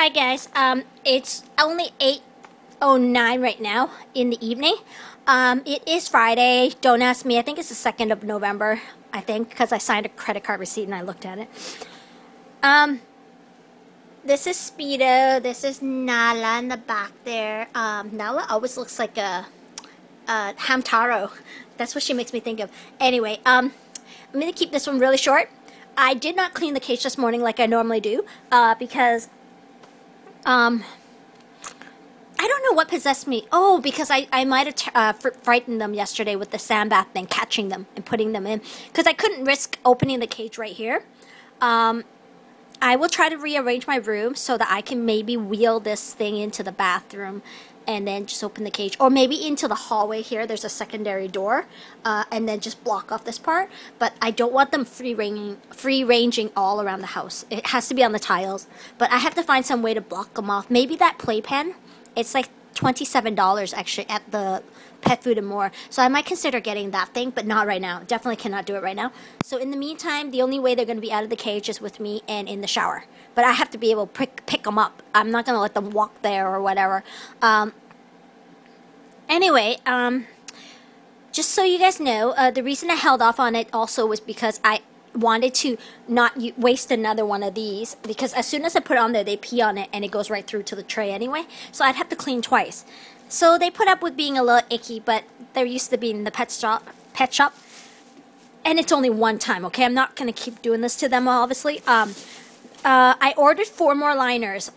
Hi guys, it's only 8:09 right now in the evening. It is Friday. Don't ask me. I think it's the 2nd of November, I think, because I signed a credit card receipt and I looked at it. This is Speedo. This is Nala in the back there. Nala always looks like a Hamtaro. That's what she makes me think of. Anyway, I'm going to keep this one really short. I did not clean the cage this morning like I normally do, because I don't know what possessed me. Oh, because I might have frightened them yesterday with the sand bath thing, catching them and putting them in, because I couldn't risk opening the cage right here. I will try to rearrange my room so that I can maybe wheel this thing into the bathroom and then just open the cage, or maybe into the hallway here. There's a secondary door, and then just block off this part. But I don't want them free ranging all around the house. It has to be on the tiles. But I have to find some way to block them off. Maybe that playpen. It's like $27 actually at the Pet Food and More. So I might consider getting that thing, but not right now. Definitely cannot do it right now. So in the meantime, the only way they're going to be out of the cage is with me and in the shower. But I have to be able to pick them up. I'm not going to let them walk there or whatever. Anyway, just so you guys know, the reason I held off on it also was because I wanted to not waste another one of these, because as soon as I put it on there, they pee on it and it goes right through to the tray anyway. So I'd have to clean twice. So they put up with being a little icky, but they're used to being in the pet shop. And it's only one time, okay? I'm not going to keep doing this to them, obviously. I ordered 4 more liners.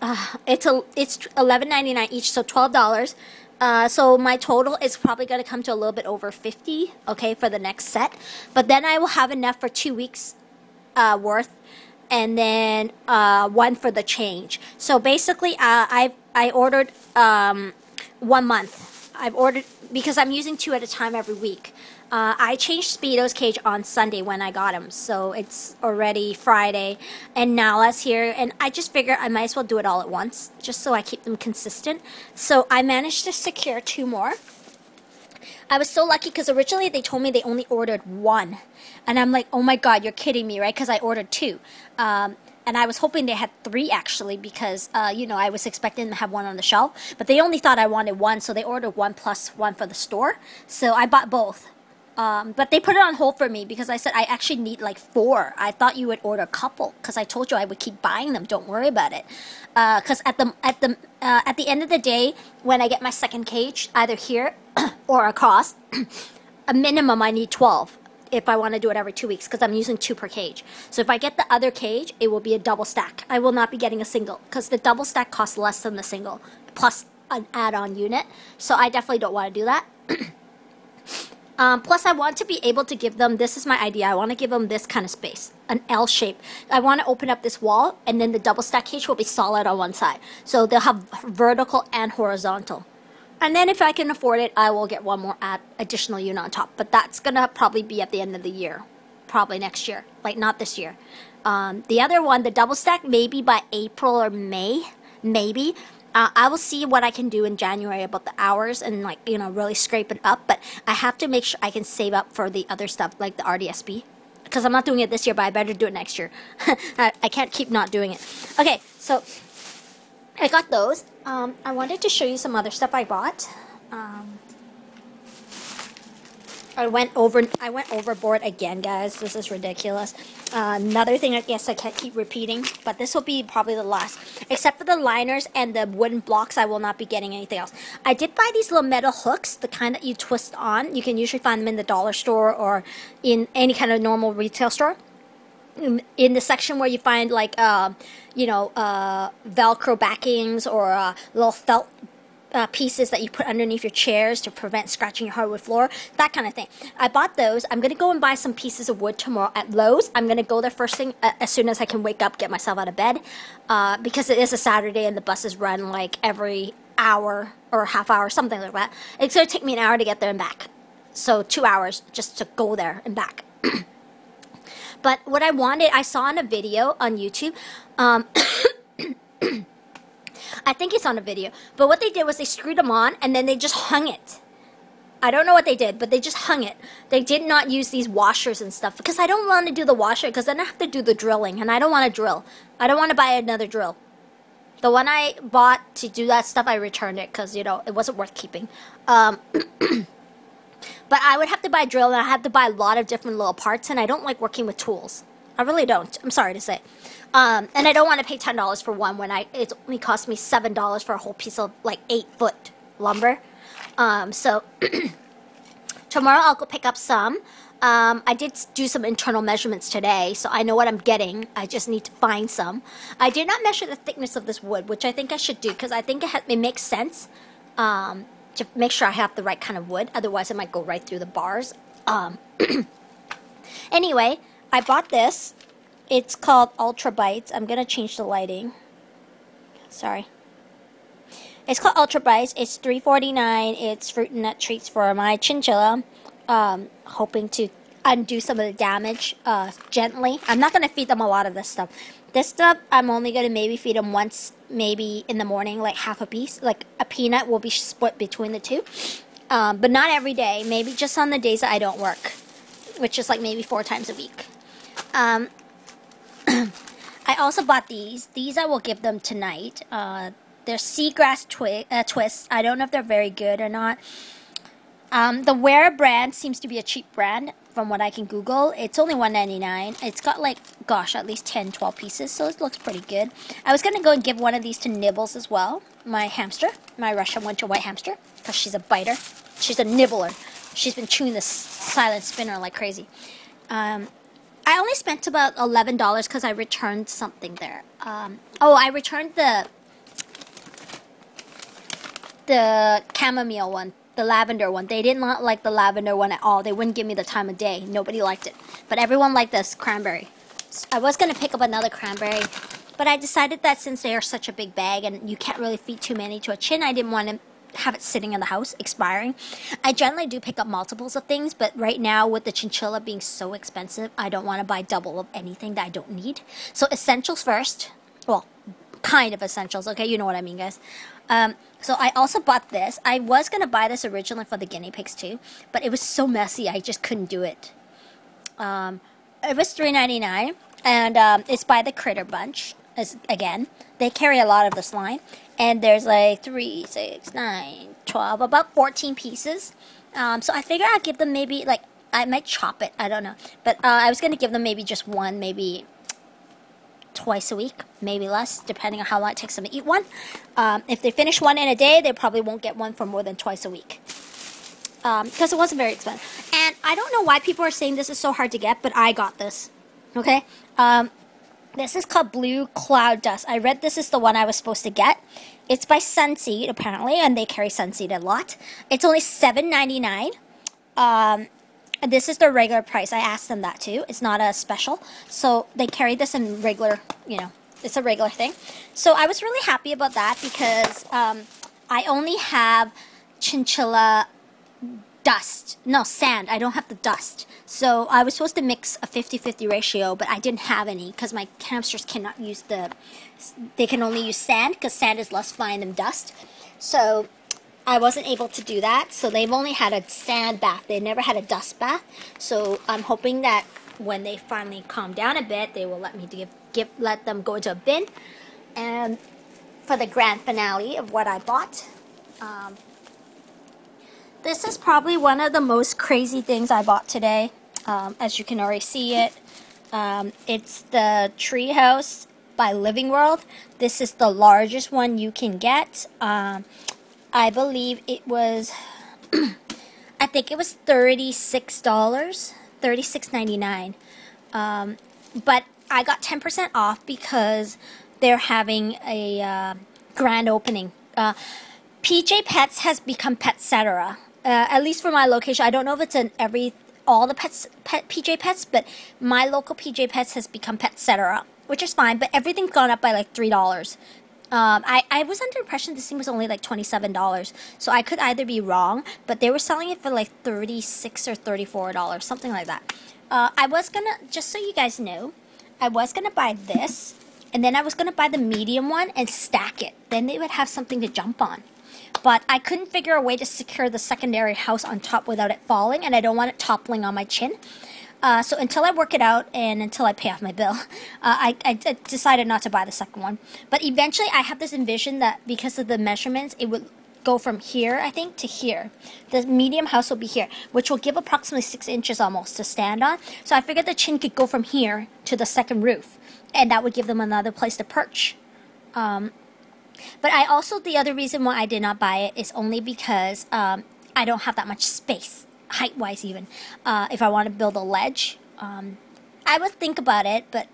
It's $11.99 each, so $12. So my total is probably going to come to a little bit over $50, okay, for the next set. But then I will have enough for 2 weeks worth, and then 1 for the change. So basically, I ordered 1 month. I've ordered, because I'm using 2 at a time every week. I changed Speedo's cage on Sunday when I got him, so it's already Friday, and Nala's here, and I just figured I might as well do it all at once, just so I keep them consistent. So I managed to secure 2 more. I was so lucky because originally they told me they only ordered 1, and I'm like, oh my god, you're kidding me, right? Because I ordered 2. And I was hoping they had 3 actually, because, you know, I was expecting them to have 1 on the shelf. But they only thought I wanted 1, so they ordered 1 plus 1 for the store. So I bought both. But they put it on hold for me because I said I actually need like 4. I thought you would order a couple, because I told you I would keep buying them. Don't worry about it. Because at the end of the day, when I get my second cage, either here or across, a minimum I need 12. If I want to do it every 2 weeks, because I'm using 2 per cage. So if I get the other cage, it will be a double stack. I will not be getting a single, because the double stack costs less than the single, plus an add-on unit. So I definitely don't want to do that. Plus I want to be able to give them, this is my idea, I want to give them this kind of space, an L shape. I want to open up this wall, and then the double stack cage will be solid on one side. So they'll have vertical and horizontal. And then if I can afford it, I will get 1 more additional unit on top. But that's going to probably be at the end of the year. Probably next year. Like, not this year. The other one, the double stack, maybe by April or May. Maybe. I will see what I can do in January about the hours and, like, you know, really scrape it up. But I have to make sure I can save up for the other stuff, like the RDSB. Because I'm not doing it this year, but I better do it next year. I can't keep not doing it. Okay, so I got those. I wanted to show you some other stuff I bought. I went overboard again, guys. This is ridiculous. Another thing I guess I can't keep repeating, but this will be probably the last. Except for the liners and the wooden blocks, I will not be getting anything else. I did buy these little metal hooks, the kind that you twist on. You can usually find them in the dollar store or in any kind of normal retail store. In the section where you find, like, you know, Velcro backings or little felt pieces that you put underneath your chairs to prevent scratching your hardwood floor, that kind of thing. I bought those. I'm going to go and buy some pieces of wood tomorrow at Lowe's. I'm going to go there first thing as soon as I can wake up, get myself out of bed, because it is a Saturday and the buses run like every hour or half hour, something like that. It's going to take me an hour to get there and back. So 2 hours just to go there and back. But what I wanted, I saw in a video on YouTube, I think it's on a video, but what they did was they screwed them on and then they just hung it. I don't know what they did, but they just hung it. They did not use these washers and stuff, because I don't want to do the washer, because then I have to do the drilling, and I don't want to drill. I don't want to buy another drill. The one I bought to do that stuff, I returned it because, you know, it wasn't worth keeping. But I would have to buy a drill, and I have to buy a lot of different little parts, and I don't like working with tools. I really don't. I'm sorry to say. And I don't want to pay $10 for one when it only cost me $7 for a whole piece of, like, 8-foot lumber. So tomorrow I'll go pick up some. I did do some internal measurements today, so I know what I'm getting. I just need to find some. I did not measure the thickness of this wood, which I think I should do, because I think it makes sense to make sure I have the right kind of wood. Otherwise, it might go right through the bars. Anyway, I bought this. It's called Ultra Bites. I'm going to change the lighting. Sorry. It's called Ultra Bites. It's $3.49. It's fruit and nut treats for my chinchilla. Hoping to undo some of the damage gently. I'm not going to feed them a lot of this stuff. This stuff, I'm only going to maybe feed them once, maybe in the morning, like half a piece. Like a peanut will be split between the two. But not every day. Maybe just on the days that I don't work, which is like maybe 4 times a week. I also bought these. These I will give them tonight. They're SEAGRASS-TWIST. I don't know if they're very good or not. The Wear brand seems to be a cheap brand from what I can Google. It's only $1.99. It's got like, gosh, at least 10, 12 pieces, so it looks pretty good. I was going to go and give one of these to Nibbles as well, my hamster, my Russian winter white hamster, because she's a biter. She's a nibbler. She's been chewing this silent spinner like crazy. I only spent about $11 because I returned something there. I returned the chamomile one. The lavender one. They did not like the lavender one at all. They wouldn't give me the time of day. Nobody liked it. But everyone liked this cranberry. So I was going to pick up another cranberry, but I decided that since they are such a big bag and you can't really feed too many to a chin, I didn't want to have it sitting in the house, expiring. I generally do pick up multiples of things, but right now with the chinchilla being so expensive, I don't want to buy double of anything that I don't need. So essentials first. Well, kind of essentials, okay? You know what I mean, guys. So I also bought this. I was going to buy this originally for the guinea pigs too, but it was so messy, I just couldn't do it. It was $3.99, and it's by the Critter Bunch. Again, they carry a lot of this line, and there's like 3, 6, 9, 12, about 14 pieces. So I figured I'd give them maybe, like, I might chop it, I don't know. But I was going to give them maybe just one, maybe twice a week, maybe less, depending on how long it takes them to eat one. If they finish one in a day, they probably won't get one for more than twice a week. Because it wasn't very expensive. And I don't know why people are saying this is so hard to get, but I got this. Okay? This is called Blue Cloud Dust. I read this is the one I was supposed to get. It's by Sunseed, apparently, and they carry Sunseed a lot. It's only $7.99. This is their regular price. I asked them that too. It's not a special. So they carry this in regular, you know, it's a regular thing. So I was really happy about that because I only have chinchilla dust. No, sand. I don't have the dust. So I was supposed to mix a 50-50 ratio, but I didn't have any because my hamsters cannot use they can only use sand because sand is less fine than dust. So I wasn't able to do that, so they've only had a sand bath. They never had a dust bath. So I'm hoping that when they finally calm down a bit, they will let me let them go into a bin. And for the grand finale of what I bought, this is probably one of the most crazy things I bought today. As you can already see it, it's the Treehouse by Living World. This is the largest one you can get. I believe it was, I think it was $36, $36.99. But I got 10% off because they're having a grand opening. PJ Pets has become Petcetera. At least for my location. I don't know if it's in all the PJ Pets, but my local PJ Pets has become Petcetera, which is fine, but everything's gone up by like $3. I was under the impression this thing was only like $27, so I could either be wrong, but they were selling it for like $36 or $34, something like that. I was gonna, just so you guys know, I was gonna buy this, and then I was gonna buy the medium one and stack it. Then they would have something to jump on. But I couldn't figure a way to secure the secondary house on top without it falling, and I don't want it toppling on my chin. So until I work it out and until I pay off my bill, I decided not to buy the second one. But eventually I have this envision that because of the measurements, it would go from here, I think, to here. The medium house will be here, which will give approximately 6 inches almost to stand on. So I figured the chin could go from here to the second roof, and that would give them another place to perch. But I also, the other reason why I did not buy it is only because I don't have that much space, height-wise even. If I want to build a ledge, I would think about it, but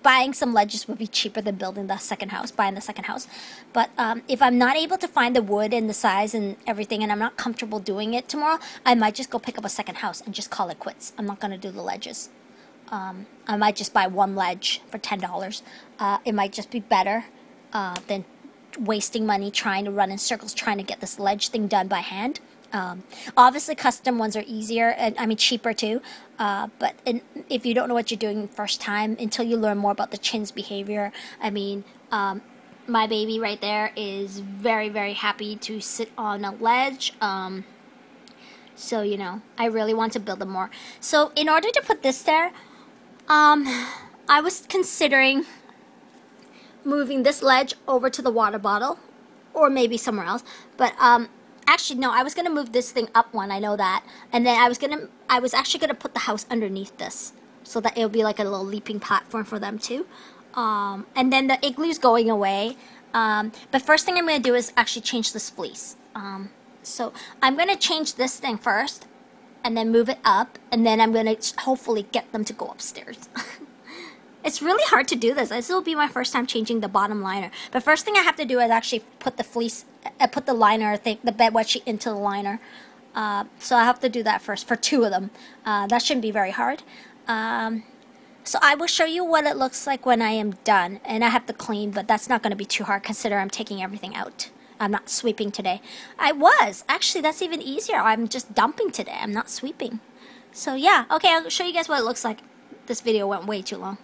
buying some ledges would be cheaper than building the second house, buying the second house. But if I'm not able to find the wood and the size and everything, and I'm not comfortable doing it tomorrow, I might just go pick up a second house and just call it quits. I'm not going to do the ledges. I might just buy one ledge for $10. It might just be better than wasting money trying to run in circles trying to get this ledge thing done by hand. Obviously custom ones are easier and I mean cheaper too, but if you don't know what you're doing first time, until you learn more about the chin's behavior, I mean, my baby right there is very, very happy to sit on a ledge. So, you know, I really want to build them more. So in order to put this there, I was considering moving this ledge over to the water bottle or maybe somewhere else, but actually, no, I was going to move this thing up one, I know that. And then I was actually going to put the house underneath this so that it'll be like a little leaping platform for them too. And then the igloo's going away. But first thing I'm going to do is actually change this fleece. So I'm going to change this thing first and then move it up. And then I'm going to hopefully get them to go upstairs. It's really hard to do this. This will be my first time changing the bottom liner. But first thing I have to do is actually put the fleece, put the liner, the bed wet sheet into the liner. So I have to do that first for 2 of them. That shouldn't be very hard. So I will show you what it looks like when I am done. And I have to clean, but that's not going to be too hard considering I'm taking everything out. I'm not sweeping today. I was. Actually, that's even easier. I'm just dumping today. I'm not sweeping. So yeah. Okay, I'll show you guys what it looks like. This video went way too long.